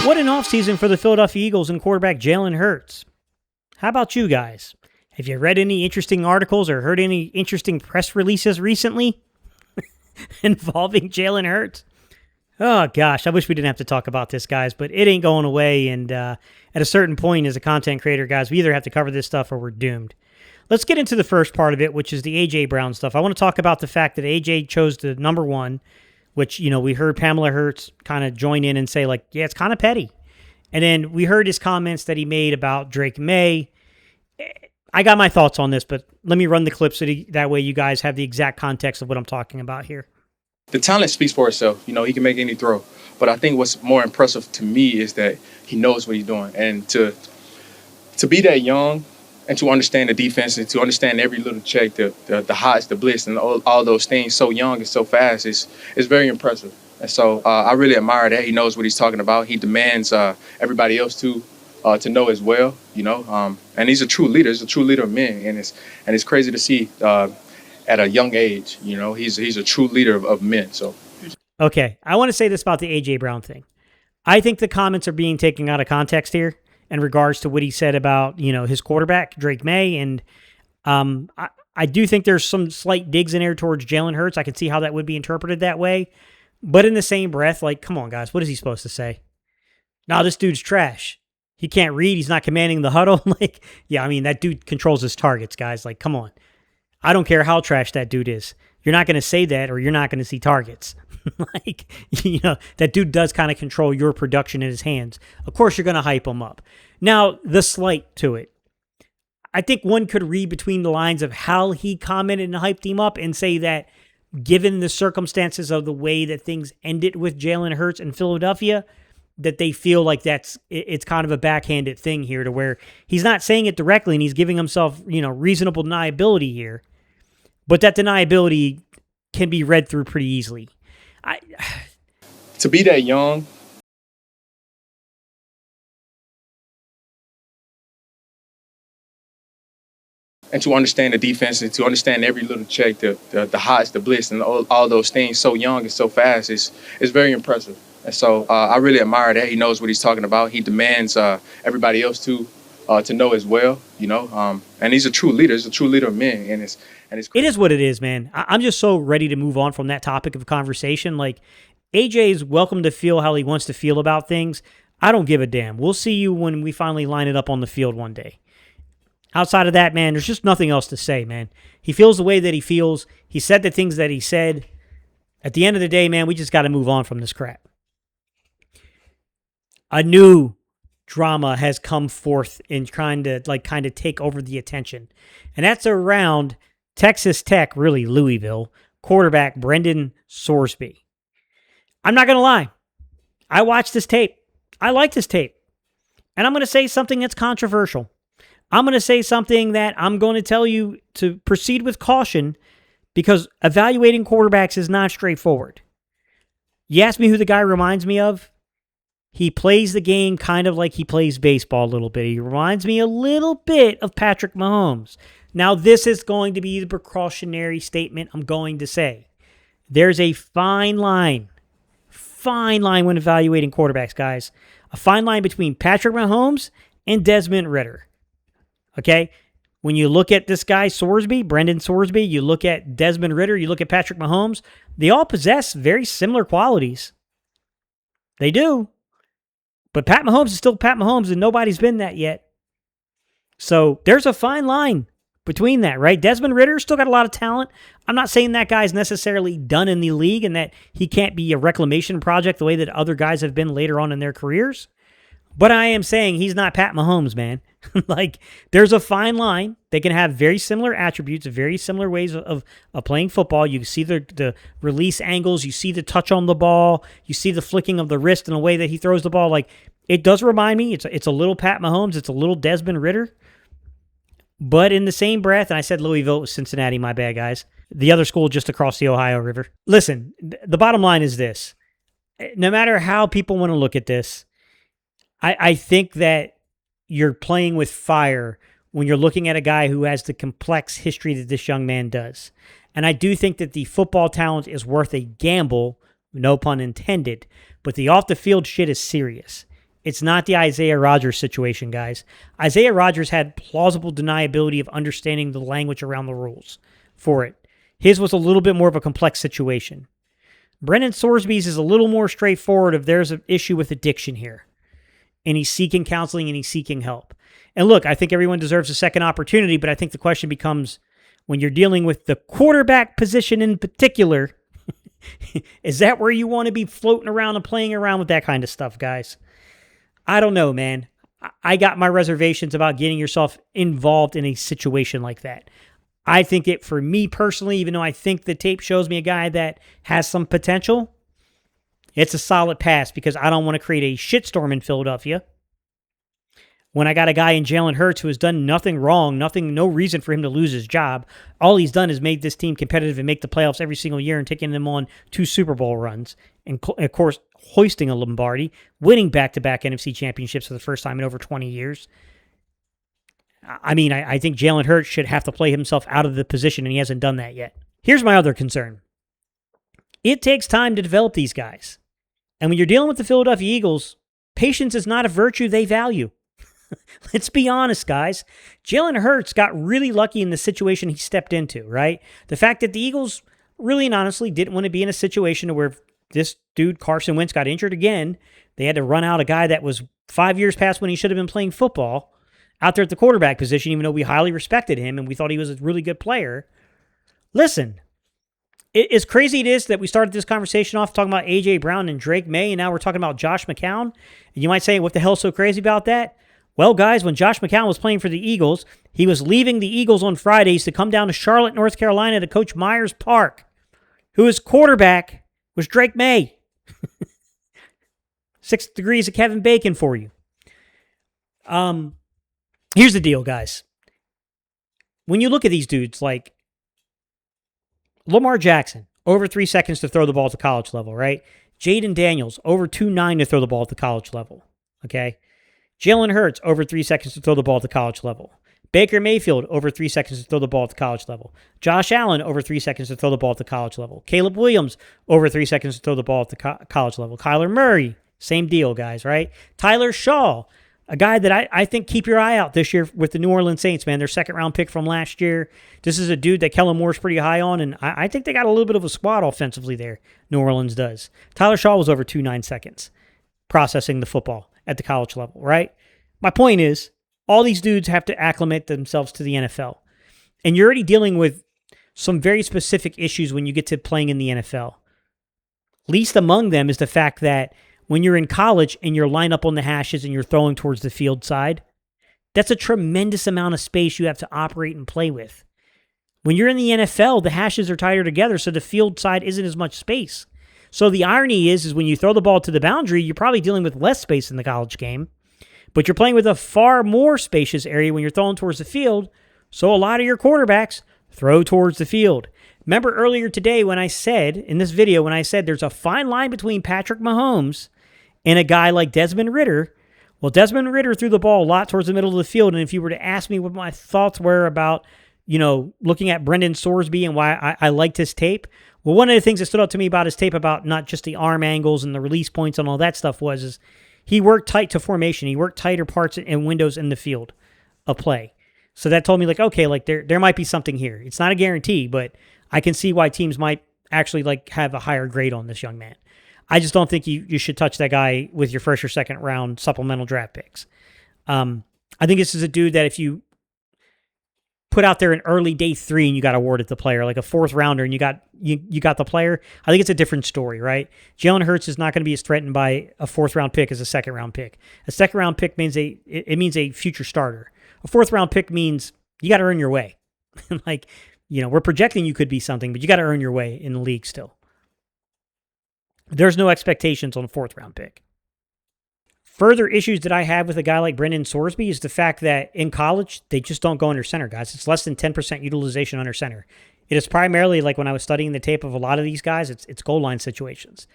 What an offseason for the Philadelphia Eagles and quarterback Jalen Hurts. How about you guys? Have you read any interesting articles or heard any interesting press releases recently involving Jalen Hurts? Oh, gosh, I wish we didn't have to talk about this, guys, but it ain't going away, and at a certain point as a content creator, guys, we either have to cover this stuff or we're doomed. Let's get into the first part of it, which is the A.J. Brown stuff. I want to talk about the fact that A.J. chose the number one, which, you know, we heard Pamela Hurts kind of join in and say, like, yeah, it's kind of petty. And then we heard his comments that he made about Drake May. I got my thoughts on this, but let me run the clip so that way you guys have the exact context of what I'm talking about here. The talent speaks for itself. You know, he can make any throw. But I think what's more impressive to me is that he knows what he's doing. And to be that young and to understand the defense and to understand every little check, the hots, the blitz, and all those things so young and so fast is very impressive. And so I really admire that. He knows what he's talking about. He demands everybody else to know as well, you know. And he's a true leader. He's a true leader of men. And it's crazy to see at a young age, you know, he's a true leader of men. So, okay, I want to say this about the A.J. Brown thing. I think the comments are being taken out of context here in regards to what he said about, you know, his quarterback, Drake May. And I do think there's some slight digs in there towards Jalen Hurts. I can see how that would be interpreted that way. But in the same breath, like, come on, guys, what is he supposed to say? No, this dude's trash. He can't read. He's not commanding the huddle. Like, yeah, I mean, that dude controls his targets, guys. Like, come on. I don't care how trash that dude is. You're not going to say that or you're not going to see targets. Like, you know, that dude does kind of control your production in his hands. Of course, you're going to hype him up. Now, the slight to it. I think one could read between the lines of how he commented and hyped him up and say that given the circumstances of the way that things ended with Jalen Hurts in Philadelphia, that they feel like it's kind of a backhanded thing here to where he's not saying it directly and he's giving himself, you know, reasonable deniability here, but that deniability can be read through pretty easily. To be that young and to understand the defense and to understand every little check, the hots, the blitz, and all those things so young and so fast is very impressive. And so I really admire that. He knows what he's talking about. He demands everybody else to know as well, you know. And he's a true leader. He's a true leader of men. And it's it is what it is, man. I'm just so ready to move on from that topic of conversation. Like, AJ is welcome to feel how he wants to feel about things. I don't give a damn. We'll see you when we finally line it up on the field one day. Outside of that, man, there's just nothing else to say, man. He feels the way that he feels. He said the things that he said. At the end of the day, man, we just got to move on from this crap. A new drama has come forth in trying to kind of take over the attention. And that's around Texas Tech, really Louisville, quarterback Brendan Sorsby. I'm not going to lie. I watched this tape. I like this tape. And I'm going to say something that's controversial. I'm going to say something that I'm going to tell you to proceed with caution because evaluating quarterbacks is not straightforward. You ask me who the guy reminds me of? He plays the game kind of like he plays baseball a little bit. He reminds me a little bit of Patrick Mahomes. Now, this is going to be the precautionary statement I'm going to say. There's a fine line when evaluating quarterbacks, guys. A fine line between Patrick Mahomes and Desmond Ridder. Okay? When you look at this guy, Sorsby, Brendan Sorsby, you look at Desmond Ridder, you look at Patrick Mahomes, they all possess very similar qualities. They do. But Pat Mahomes is still Pat Mahomes, and nobody's been that yet. So there's a fine line between that, right? Desmond Ridder still got a lot of talent. I'm not saying that guy's necessarily done in the league and that he can't be a reclamation project the way that other guys have been later on in their careers. But I am saying he's not Pat Mahomes, man. Like, there's a fine line. They can have very similar attributes, very similar ways of playing football. You see the release angles. You see the touch on the ball. You see the flicking of the wrist in a way that he throws the ball. Like, it does remind me, it's a little Pat Mahomes. It's a little Desmond Ridder. But in the same breath, and I said Louisville, it was Cincinnati, my bad, guys. The other school just across the Ohio River. Listen, the bottom line is this. No matter how people want to look at this, I think that you're playing with fire when you're looking at a guy who has the complex history that this young man does. And I do think that the football talent is worth a gamble, no pun intended, but the off-the-field shit is serious. It's not the Isaiah Rodgers situation, guys. Isaiah Rodgers had plausible deniability of understanding the language around the rules for it. His was a little bit more of a complex situation. Brendan Sorsby's is a little more straightforward if there's an issue with addiction here. And he's seeking counseling and he's seeking help. And look, I think everyone deserves a second opportunity, but I think the question becomes, when you're dealing with the quarterback position in particular, is that where you want to be floating around and playing around with that kind of stuff, guys? I don't know, man. I got my reservations about getting yourself involved in a situation like that. I think it, for me personally, even though I think the tape shows me a guy that has some potential, it's a solid pass because I don't want to create a shitstorm in Philadelphia when I got a guy in Jalen Hurts who has done nothing wrong, no reason for him to lose his job. All he's done is made this team competitive and make the playoffs every single year and taking them on 2 Super Bowl runs. And, of course, hoisting a Lombardi, winning back-to-back NFC championships for the first time in over 20 years. I mean, I think Jalen Hurts should have to play himself out of the position, and he hasn't done that yet. Here's my other concern. It takes time to develop these guys. And when you're dealing with the Philadelphia Eagles, patience is not a virtue they value. Let's be honest, guys. Jalen Hurts got really lucky in the situation he stepped into, right? The fact that the Eagles really and honestly didn't want to be in a situation where this dude, Carson Wentz, got injured again. They had to run out a guy that was 5 years past when he should have been playing football out there at the quarterback position, even though we highly respected him and we thought he was a really good player. Listen, as crazy it is that we started this conversation off talking about A.J. Brown and Drake May, and now we're talking about Josh McCown. And you might say, what the hell's so crazy about that? Well, guys, when Josh McCown was playing for the Eagles, he was leaving the Eagles on Fridays to come down to Charlotte, North Carolina to coach Myers Park, who his quarterback was Drake May. 6 degrees of Kevin Bacon for you. Here's the deal, guys. When you look at these dudes, like Lamar Jackson, over 3 seconds to throw the ball at the college level, right? Jaden Daniels, over 2.9 to throw the ball at the college level, okay? Jalen Hurts, over 3 seconds to throw the ball at the college level. Baker Mayfield, over 3 seconds to throw the ball at the college level. Josh Allen, over 3 seconds to throw the ball at the college level. Caleb Williams, over 3 seconds to throw the ball at the college level. Kyler Murray, same deal, guys, right? Tyler Shaw, a guy that I think keep your eye out this year with the New Orleans Saints, man. Their second-round pick from last year. This is a dude that Kellen Moore's pretty high on, and I think they got a little bit of a squad offensively there. New Orleans does. Tyler Shaw was over 2.9 seconds processing the football at the college level, right? My point is, all these dudes have to acclimate themselves to the NFL. And you're already dealing with some very specific issues when you get to playing in the NFL. Least among them is the fact that when you're in college and you're lined up on the hashes and you're throwing towards the field side, that's a tremendous amount of space you have to operate and play with. When you're in the NFL, the hashes are tighter together, so the field side isn't as much space. So the irony is when you throw the ball to the boundary, you're probably dealing with less space in the college game, but you're playing with a far more spacious area when you're throwing towards the field, so a lot of your quarterbacks throw towards the field. Remember earlier today when I said, in this video, when I said there's a fine line between Patrick Mahomes and a guy like Desmond Ridder. Well, Desmond Ridder threw the ball a lot towards the middle of the field, and if you were to ask me what my thoughts were about, looking at Brendan Sorsby and why I liked his tape, well, one of the things that stood out to me about his tape about not just the arm angles and the release points and all that stuff is he worked tight to formation. He worked tighter parts and windows in the field of play. So that told me, there might be something here. It's not a guarantee, but I can see why teams might actually, have a higher grade on this young man. I just don't think you should touch that guy with your first or second round supplemental draft picks. I think this is a dude that if you put out there an early day 3 and you got awarded the player, like a 4th rounder, and you got the player, I think it's a different story, right? Jalen Hurts is not going to be as threatened by a 4th round pick as a 2nd round pick. A 2nd round pick means a future starter. A 4th round pick means you got to earn your way. We're projecting you could be something, but you got to earn your way in the league still. There's no expectations on a 4th round pick. Further issues that I have with a guy like Brendan Sorsby is the fact that in college, they just don't go under center, guys. It's less than 10% utilization under center. It is primarily, like when I was studying the tape of a lot of these guys, it's goal line situations.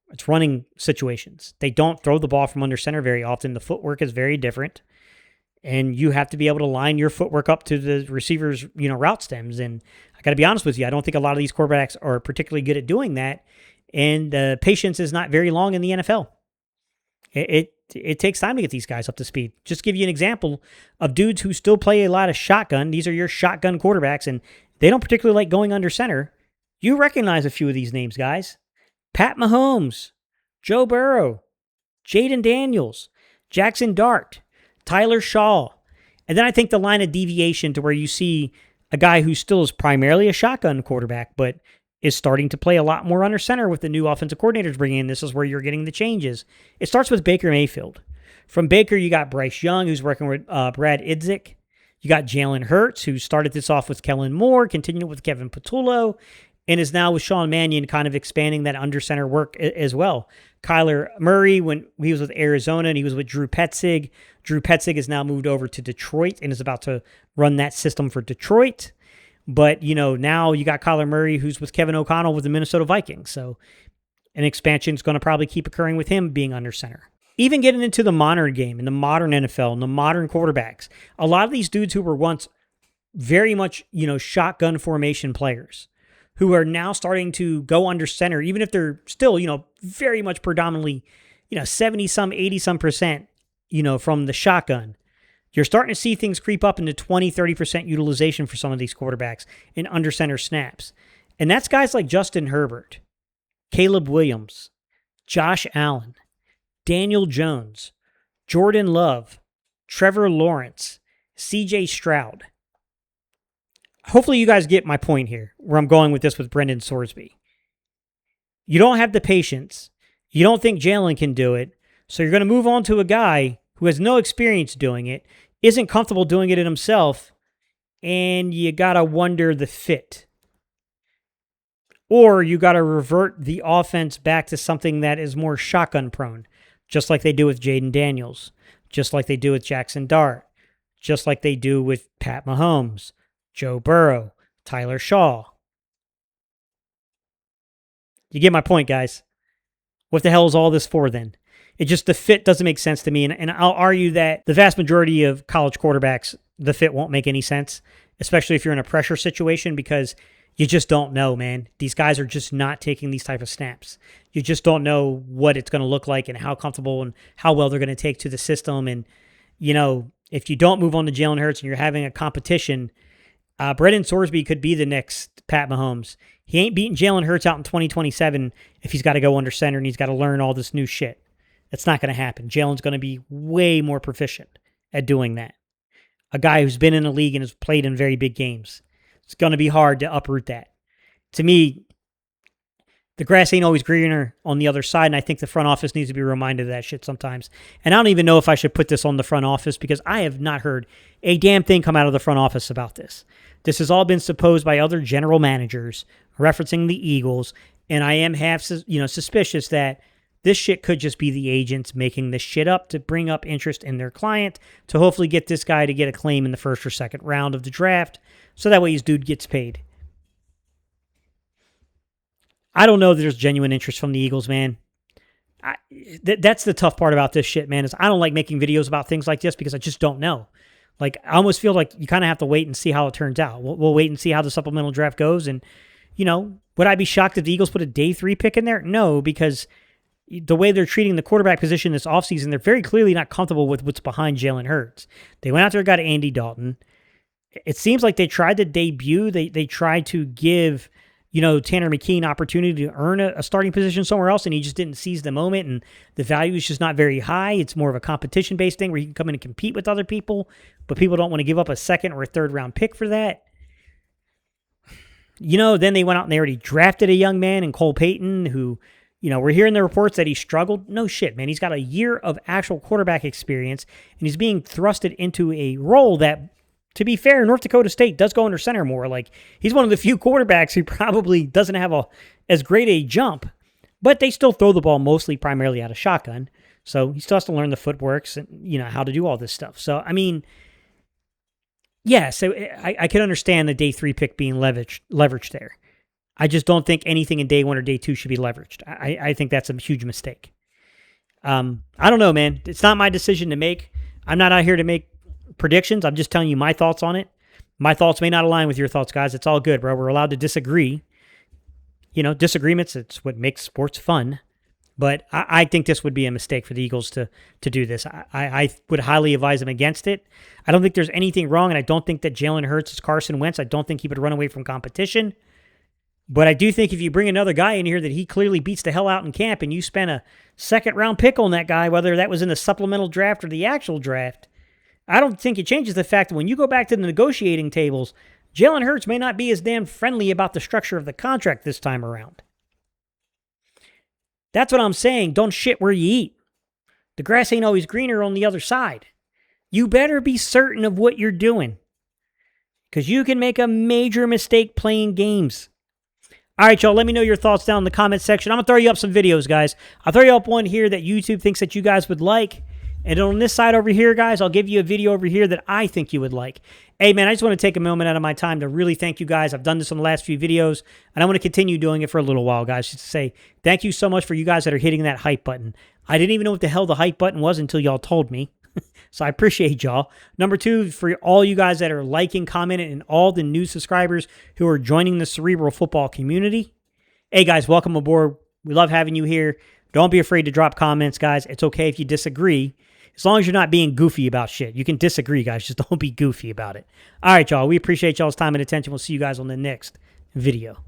It's running situations. They don't throw the ball from under center very often. The footwork is very different. And you have to be able to line your footwork up to the receiver's, route stems. And I got to be honest with you, I don't think a lot of these quarterbacks are particularly good at doing that. And patience is not very long in the NFL. it takes time to get these guys up to speed. Just give you an example of dudes who still play a lot of shotgun. These are your shotgun quarterbacks, and they don't particularly like going under center. You recognize a few of these names, guys. Pat Mahomes, Joe Burrow, Jaden Daniels, Jackson Dart, Tyler Shaw. And then I think the line of deviation to where you see a guy who still is primarily a shotgun quarterback, but is starting to play a lot more under center with the new offensive coordinators bringing in. This is where you're getting the changes. It starts with Baker Mayfield. From Baker, you got Bryce Young, who's working with Brad Idzik. You got Jalen Hurts, who started this off with Kellen Moore, continued with Kevin Patullo, and is now with Sean Mannion kind of expanding that under center work as well. Kyler Murray, when he was with Arizona and he was with Drew Petzig. Drew Petzig has now moved over to Detroit and is about to run that system for Detroit. But, now you got Kyler Murray, who's with Kevin O'Connell with the Minnesota Vikings. So an expansion is going to probably keep occurring with him being under center. Even getting into the modern game, in the modern NFL, and the modern quarterbacks, a lot of these dudes who were once very much, shotgun formation players, who are now starting to go under center, even if they're still, very much predominantly, 70-some, 80-some percent, from the shotgun. You're starting to see things creep up into 20, 30% utilization for some of these quarterbacks in under center snaps. And that's guys like Justin Herbert, Caleb Williams, Josh Allen, Daniel Jones, Jordan Love, Trevor Lawrence, CJ Stroud. Hopefully you guys get my point here, where I'm going with this with Brendan Sorsby. You don't have the patience. You don't think Jalen can do it. So you're going to move on to a guy who has no experience doing it, isn't comfortable doing it himself, and you got to wonder the fit. Or you got to revert the offense back to something that is more shotgun prone, just like they do with Jaden Daniels, just like they do with Jackson Dart, just like they do with Pat Mahomes, Joe Burrow, Tyler Shaw. You get my point, guys. What the hell is all this for then? The fit doesn't make sense to me. And I'll argue that the vast majority of college quarterbacks, the fit won't make any sense, especially if you're in a pressure situation, because you just don't know, man. These guys are just not taking these type of snaps. You just don't know what it's going to look like and how comfortable and how well they're going to take to the system. And, if you don't move on to Jalen Hurts and you're having a competition, Brendan Sorsby could be the next Pat Mahomes. He ain't beating Jalen Hurts out in 2027 if he's got to go under center and he's got to learn all this new shit. That's not going to happen. Jalen's going to be way more proficient at doing that. A guy who's been in the league and has played in very big games. It's going to be hard to uproot that. To me, the grass ain't always greener on the other side, and I think the front office needs to be reminded of that shit sometimes. And I don't even know if I should put this on the front office because I have not heard a damn thing come out of the front office about this. This has all been supposed by other general managers referencing the Eagles, and I am half suspicious that this shit could just be the agents making this shit up to bring up interest in their client to hopefully get this guy to get a claim in the first or second round of the draft so that way his dude gets paid. I don't know that there's genuine interest from the Eagles, man. That's the tough part about this shit, man, is I don't like making videos about things like this because I just don't know. Like, I almost feel like you kind of have to wait and see how it turns out. We'll wait and see how the supplemental draft goes. And, would I be shocked if the Eagles put a day 3 pick in there? No, because the way they're treating the quarterback position this offseason, they're very clearly not comfortable with what's behind Jalen Hurts. They went out there and got Andy Dalton. It seems like they tried to debut. They tried to give, Tanner McKee an opportunity to earn a starting position somewhere else, and he just didn't seize the moment, and the value is just not very high. It's more of a competition-based thing where he can come in and compete with other people, but people don't want to give up a second or a third-round pick for that. Then they went out and they already drafted a young man in Cole Payton who, we're hearing the reports that he struggled. No shit, man. He's got a year of actual quarterback experience, and he's being thrusted into a role that, to be fair, North Dakota State does go under center more. Like, he's one of the few quarterbacks who probably doesn't have as great a jump, but they still throw the ball primarily out of shotgun. So he still has to learn the footworks and, how to do all this stuff. So, I mean, yeah, so I can understand the day 3 pick being leveraged there. I just don't think anything in day 1 or day 2 should be leveraged. I think that's a huge mistake. I don't know, man. It's not my decision to make. I'm not out here to make predictions. I'm just telling you my thoughts on it. My thoughts may not align with your thoughts, guys. It's all good, bro. We're allowed to disagree. Disagreements, it's what makes sports fun. But I think this would be a mistake for the Eagles to do this. I would highly advise them against it. I don't think there's anything wrong, and I don't think that Jalen Hurts is Carson Wentz. I don't think he would run away from competition. But I do think if you bring another guy in here that he clearly beats the hell out in camp and you spend a second-round pick on that guy, whether that was in the supplemental draft or the actual draft, I don't think it changes the fact that when you go back to the negotiating tables, Jalen Hurts may not be as damn friendly about the structure of the contract this time around. That's what I'm saying. Don't shit where you eat. The grass ain't always greener on the other side. You better be certain of what you're doing, because you can make a major mistake playing games. All right, y'all, let me know your thoughts down in the comment section. I'm going to throw you up some videos, guys. I'll throw you up one here that YouTube thinks that you guys would like. And on this side over here, guys, I'll give you a video over here that I think you would like. Hey, man, I just want to take a moment out of my time to really thank you guys. I've done this on the last few videos, and I want to continue doing it for a little while, guys, just to say thank you so much for you guys that are hitting that hype button. I didn't even know what the hell the hype button was until y'all told me. So I appreciate y'all. Number two, for all you guys that are liking, commenting, and all the new subscribers who are joining the Cerebral Football community. Hey, guys, welcome aboard. We love having you here. Don't be afraid to drop comments, guys. It's okay if you disagree, as long as you're not being goofy about shit. You can disagree, guys. Just don't be goofy about it. All right, y'all. We appreciate y'all's time and attention. We'll see you guys on the next video.